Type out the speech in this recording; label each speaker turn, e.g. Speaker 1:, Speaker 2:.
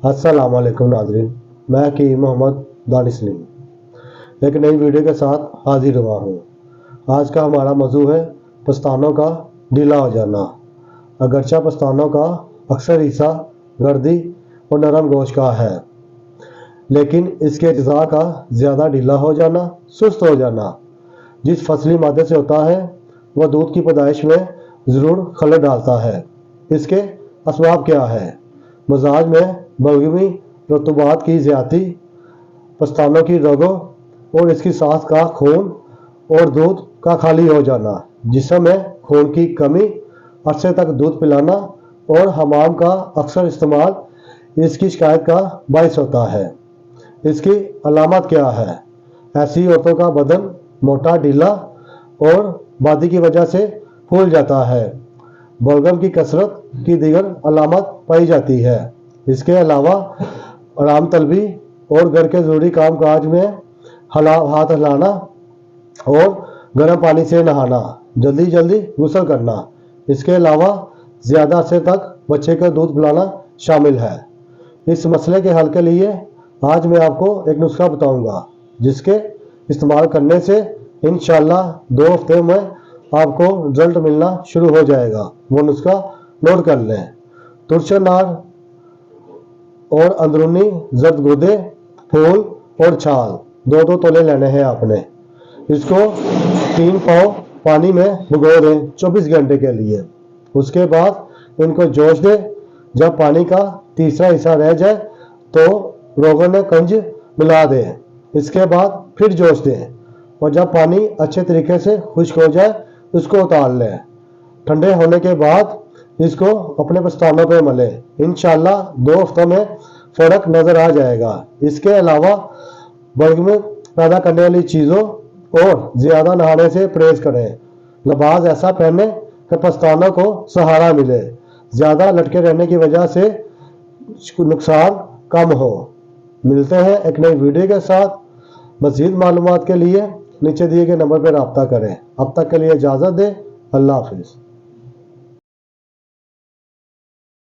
Speaker 1: अस्सलाम वालेकुम नाज़रीन, मैं हकीम मोहम्मद दानिश एक नई वीडियो के साथ हाजिर हुआ हूँ। आज का हमारा मौजू है पस्तानों का ढीला हो जाना। अगरचा पस्तानों का अक्सर हिस्सा गर्दी और नरम गोश्त का है, लेकिन इसके अज्जा का ज़्यादा ढीला हो जाना, सुस्त हो जाना जिस फसली मादे से होता है वह दूध की पैदाइश में ज़रूर खलल डालता है। इसके असबाब क्या है? मजाज में बलगमी, रतूबात की ज़्यादती, पस्तानों की रगों और इसकी सांस का खून और दूध का खाली हो जाना, जिस्म में खून की कमी, अरसे तक दूध पिलाना और हमाम का अक्सर इस्तेमाल इसकी शिकायत का बायस होता है। इसकी अलामत क्या है? ऐसी औरतों का बदन मोटा, ढीला और बादी की वजह से फूल जाता है। बलगम की कसरत की दीगर अलामत पाई जाती है। इसके अलावा आराम तलबी और घर के ज़रूरी काम काज में हाथ हिलाना और गर्म पानी से नहाना, जल्दी जल्दी गुस्ल करना। इसके अलावा ज़्यादा अरसे तक बच्चे को दूध पिलाना शामिल है। इस मसले के हल के लिए आज मैं आपको एक नुस्खा बताऊंगा, जिसके इस्तेमाल करने से इंशाअल्लाह 2 हफ्ते में आपको रिजल्ट मिलना शुरू हो जाएगा। वो नुस्खा नोट कर लें। तुरश नार और अंदरूनी जर्द गुर्दे, फूल और छाल 2-2 तोले लेने हैं आपने। इसको 3 पाव पानी में भिगो दें 24 घंटे के लिए। उसके बाद इनको जोश दें। जब पानी का तीसरा हिस्सा रह जाए तो रोगन कंज मिला दें। इसके बाद फिर जोश दें और जब पानी अच्छे तरीके से खुश्क हो जाए उसको उतार लें। ठंडे होने के बाद इसको अपने पस्तानों पे मलें। इंशाअल्लाह 2 हफ्तों में फ़र्क नज़र आ जाएगा। इसके अलावा बलगम पैदा करने वाली चीज़ों और ज़्यादा नहाने से परहेज़ करें। लिबास ऐसा पहने कि पस्तानों को सहारा मिले। ज़्यादा लटके रहने की वजह से नुकसान कम हो। मिलते हैं एक नई वीडियो के साथ। मज़ीद मालूमात के लिए नीचे दिए गए नंबर पर रब्ता करें। अब तक के लिए इजाज़त दें। अल्लाह हाफिज़।